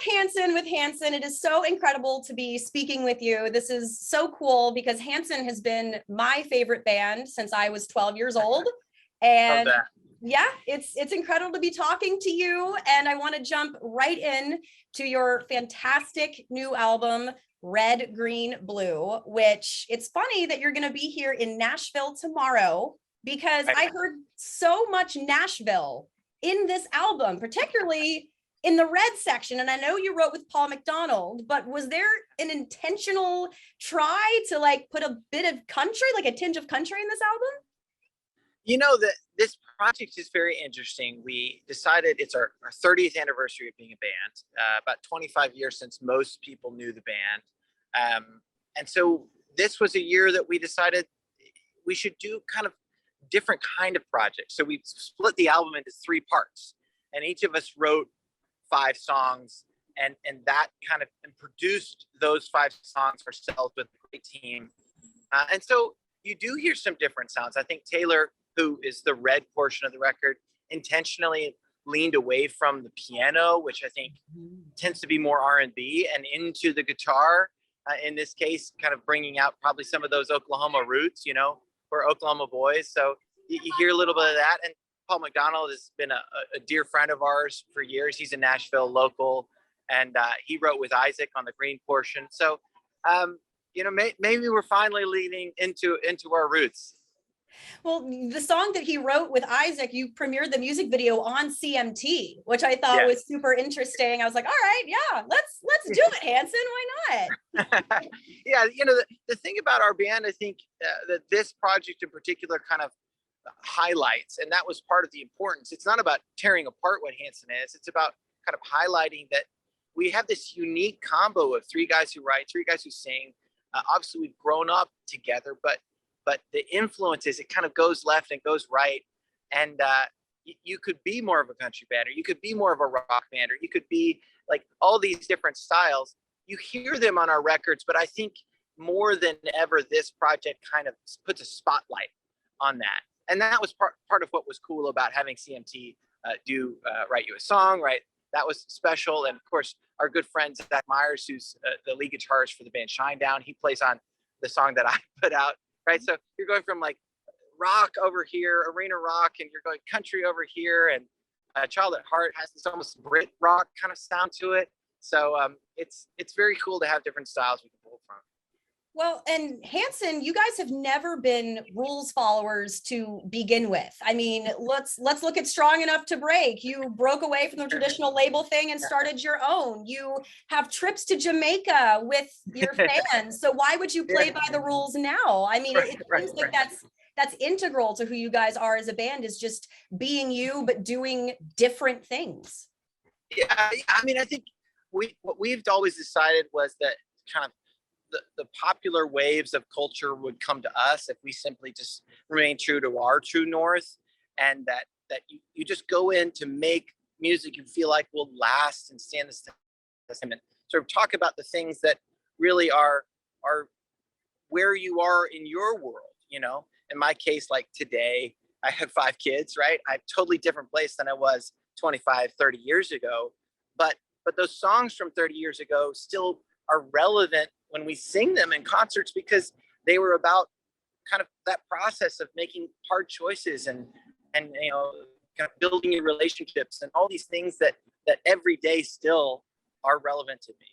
Hanson with Hanson. It is so incredible to be speaking with you. This is so cool because Hanson has been my favorite band since I was 12 years old. And yeah, it's incredible to be talking to you. And I want to jump right in to your fantastic new album, Red, Green, Blue, which it's funny that you're going to be here in Nashville tomorrow because I heard so much Nashville in this album, particularly in the red section. And I know you wrote with Paul McDonald, but was there an intentional try to like put a bit of country, like a tinge of country in this album? You know, that this project is very interesting. We decided it's our 30th anniversary of being a band, about 25 years since most people knew the band. And so this was a year that we decided we should do kind of different kind of projects. So we split the album into 3 parts, and each of us wrote 5 songs and that kind of produced those 5 songs ourselves with a great team. And so you do hear some different sounds. I think Taylor, who is the red portion of the record, intentionally leaned away from the piano, which I think tends to be more R&B, and into the guitar. In this case, kind of bringing out probably some of those Oklahoma roots, you know, we're Oklahoma boys. So you hear a little bit of that. And Paul McDonald has been a dear friend of ours for years. He's a Nashville local, and he wrote with Isaac on the green portion. So, you know, maybe we're finally leaning into our roots. Well, the song that he wrote with Isaac, you premiered the music video on CMT, which I thought was super interesting. I was like, all right, yeah, let's do it, Hanson. Why not? Yeah, you know, the thing about our band, I think that this project in particular kind of highlights, and that was part of the importance. It's not about tearing apart what Hanson is. It's about kind of highlighting that we have this unique combo of 3 guys who write, 3 guys who sing. Obviously, we've grown up together, but the influences, it kind of goes left and goes right. And you could be more of a country band, or you could be more of a rock band, or you could be like all these different styles. You hear them on our records, but I think more than ever, this project kind of puts a spotlight on that. And that was part of what was cool about having CMT do Write You a Song, right? That was special. And of course, our good friend Zach Myers, who's the lead guitarist for the band Shinedown, he plays on the song that I put out. Right, so you're going from like rock over here, arena rock, and you're going country over here, and Child at Heart has this almost Brit rock kind of sound to it. So it's very cool to have different styles we can pull from. Well, and Hanson, you guys have never been rules followers to begin with. I mean, let's look at Strong Enough to Break. You broke away from the traditional label thing and started your own. You have trips to Jamaica with your fans. So why would you play by the rules now? I mean, it seems like that's integral to who you guys are as a band, is just being you, but doing different things. Yeah, I mean, I think what we've always decided was that kind of the popular waves of culture would come to us if we simply just remain true to our true north, and that you just go in to make music you feel like will last and stand the test, and sort of talk about the things that really are where you are in your world. You know, in my case, like today, I have 5 kids, right? I'm a totally different place than I was 25, 30 years ago, but those songs from 30 years ago still are relevant when we sing them in concerts, because they were about kind of that process of making hard choices and you know, kind of building your relationships and all these things that every day still are relevant to me.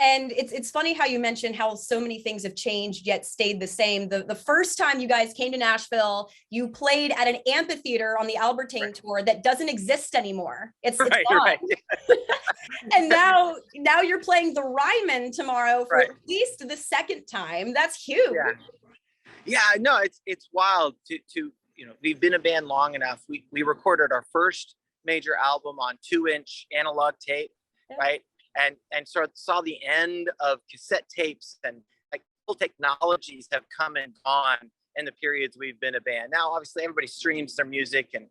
And it's funny how you mentioned how so many things have changed yet stayed the same. The first time you guys came to Nashville, you played at an amphitheater on the Albertine tour that doesn't exist anymore. It's gone. Right. And now you're playing the Ryman tomorrow for at least the 2nd time. That's huge. Yeah, no, it's wild to you know, we've been a band long enough. We recorded our first major album on 2-inch analog tape, right? And sort of saw the end of cassette tapes, and like full technologies have come and gone in the periods we've been a band. Now, obviously, everybody streams their music, and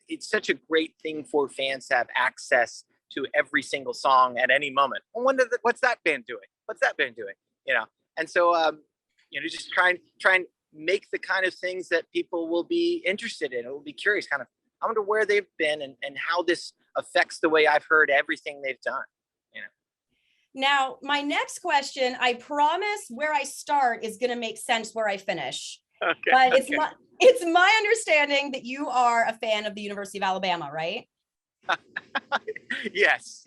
it's such a great thing for fans to have access to every single song at any moment. I wonder what's that band doing? What's that band doing? You know, and so you know, just try and make the kind of things that people will be interested in, or will be curious. Kind of, I wonder where they've been and how this affects the way I've heard everything they've done. Now, my next question, I promise where I start is going to make sense where I finish. Okay. But it's my understanding that you are a fan of the University of Alabama, right? Yes.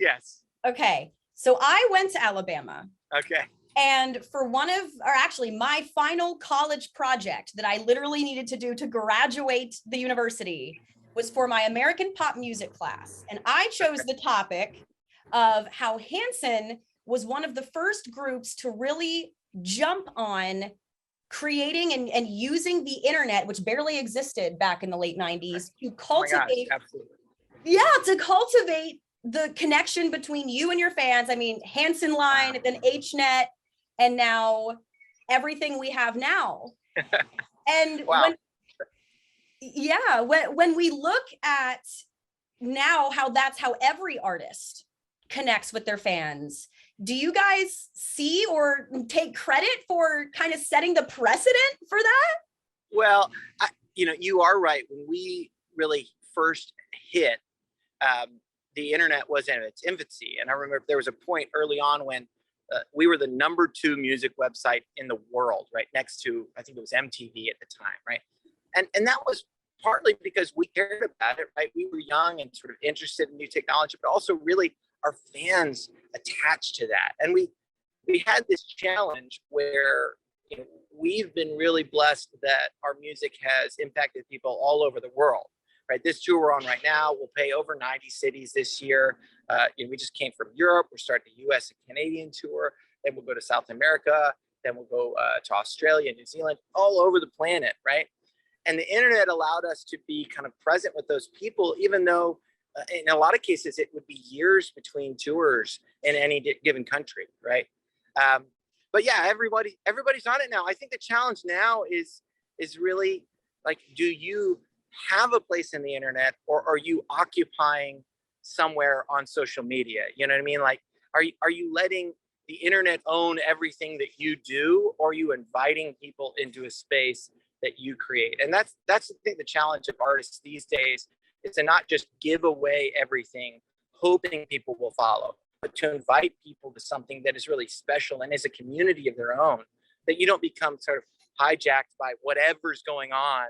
Okay. So I went to Alabama. Okay. And for my final college project that I literally needed to do to graduate the university was for my American pop music class. And I chose the topic of how Hanson was one of the first groups to really jump on creating and using the internet, which barely existed back in the late 90s, to cultivate, to cultivate the connection between you and your fans. I mean, Hanson Line, then HNet, and now everything we have now. And when we look at now that's how every artist connects with their fans, do you guys see or take credit for kind of setting the precedent for that? Well, you are right. When we really first hit, the internet was in its infancy. And I remember there was a point early on when we were the #2 music website in the world, right? Next to, I think it was MTV at the time, right? And that was partly because we cared about it, right? We were young and sort of interested in new technology, but also really our fans attached to that. And we had this challenge where we've been really blessed that our music has impacted people all over the world, right? This tour we're on right now will play over 90 cities this year. We just came from Europe. We're starting the US and Canadian tour. Then we'll go to South America. Then we'll go to Australia, New Zealand, all over the planet, right? And the internet allowed us to be kind of present with those people, even though in a lot of cases, it would be years between tours in any given country, right? But yeah, everybody's on it now. I think the challenge now is really like, do you have a place in the internet, or are you occupying somewhere on social media? You know what I mean? Like, are you letting the internet own everything that you do, or are you inviting people into a space that you create? And that's I think the challenge of artists these days, is to not just give away everything, hoping people will follow, but to invite people to something that is really special and is a community of their own, that you don't become sort of hijacked by whatever's going on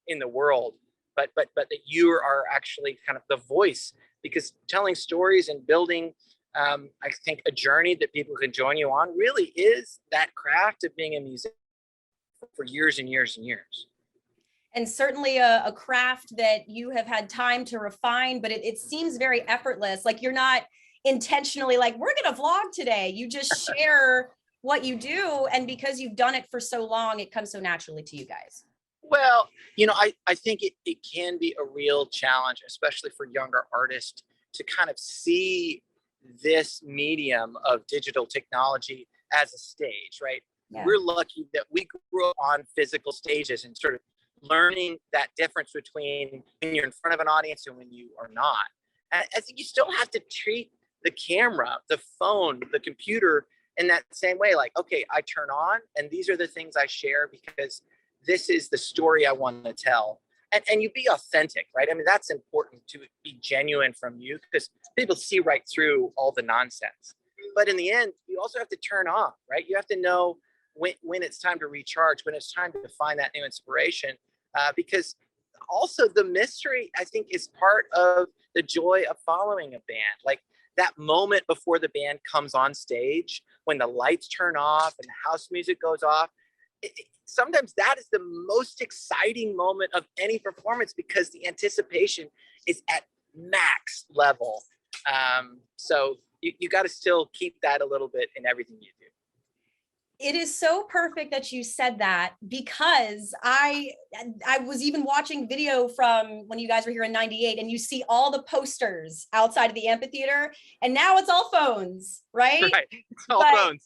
in the world, but that you are actually kind of the voice, because telling stories and building, I think, a journey that people can join you on really is that craft of being a musician for years and years and years. And certainly a craft that you have had time to refine, but it seems very effortless. Like, you're not intentionally like, we're going to vlog today. You just share what you do. And because you've done it for so long, it comes so naturally to you guys. Well, I think it can be a real challenge, especially for younger artists, to kind of see this medium of digital technology as a stage, right? Yeah. We're lucky that we grew up on physical stages and sort of learning that difference between when you're in front of an audience and when you are not. And I think you still have to treat the camera, the phone, the computer in that same way. Like, okay, I turn on and these are the things I share because this is the story I want to tell. And you be authentic, right? I mean, that's important, to be genuine from you, because people see right through all the nonsense. But in the end, you also have to turn off, right? You have to know when it's time to recharge, when it's time to find that new inspiration. Because also the mystery, I think, is part of the joy of following a band. Like that moment before the band comes on stage, when the lights turn off and the house music goes off, sometimes that is the most exciting moment of any performance, because the anticipation is at max level. So you got to still keep that a little bit in everything you do. It is so perfect that you said that, because I was even watching video from when you guys were here in '98, and you see all the posters outside of the amphitheater, and now it's all phones, right? Right. It's all phones.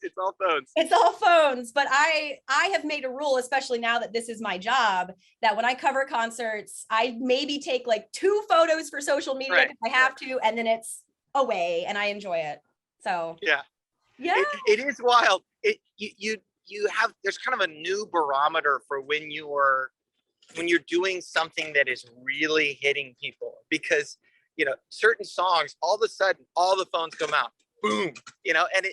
It's all phones. But I have made a rule, especially now that this is my job, that when I cover concerts, I maybe take like 2 photos for social media if I have to, and then it's away, and I enjoy it. So yeah. It is wild. You have, there's kind of a new barometer for when you're doing something that is really hitting people, because certain songs, all of a sudden, all the phones come out, boom, and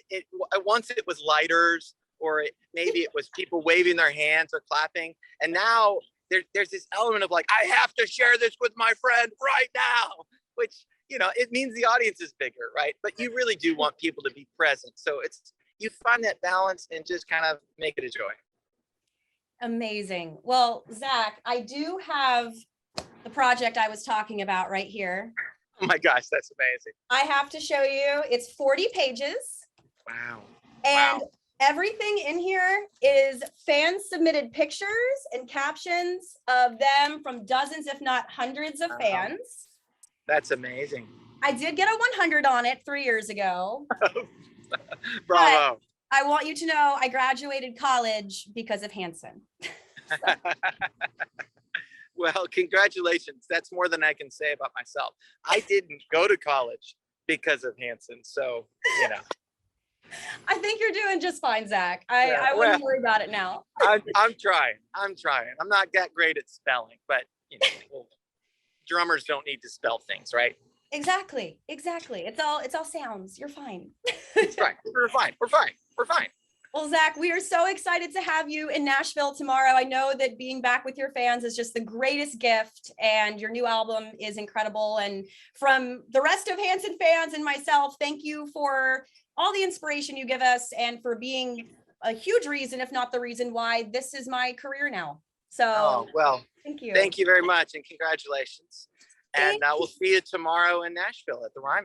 once it was lighters, or maybe it was people waving their hands or clapping. And now there's this element of like, I have to share this with my friend right now, which, it means the audience is bigger, right? But you really do want people to be present. So you find that balance and just kind of make it a joy. Amazing. Well, Zac, I do have the project I was talking about right here. Oh my gosh, that's amazing. I have to show you. It's 40 pages. Wow. And wow. Everything in here is fan submitted pictures and captions of them from dozens, if not hundreds of fans. That's amazing. I did get a 100 on it 3 years ago. Bravo. I want you to know I graduated college because of Hanson. Well, congratulations. That's more than I can say about myself. I didn't go to college because of Hanson. So, I think you're doing just fine, Zac. I wouldn't worry about it now. I'm trying. I'm not that great at spelling, but drummers don't need to spell things, right? Exactly. It's all sounds. You're fine. It's fine. We're fine. Well, Zac, we are so excited to have you in Nashville tomorrow. I know that being back with your fans is just the greatest gift, and your new album is incredible. And from the rest of Hanson fans and myself, thank you for all the inspiration you give us and for being a huge reason, if not the reason why this is my career now. So, thank you. Thank you very much, and congratulations. And we'll see you tomorrow in Nashville at the Ryman.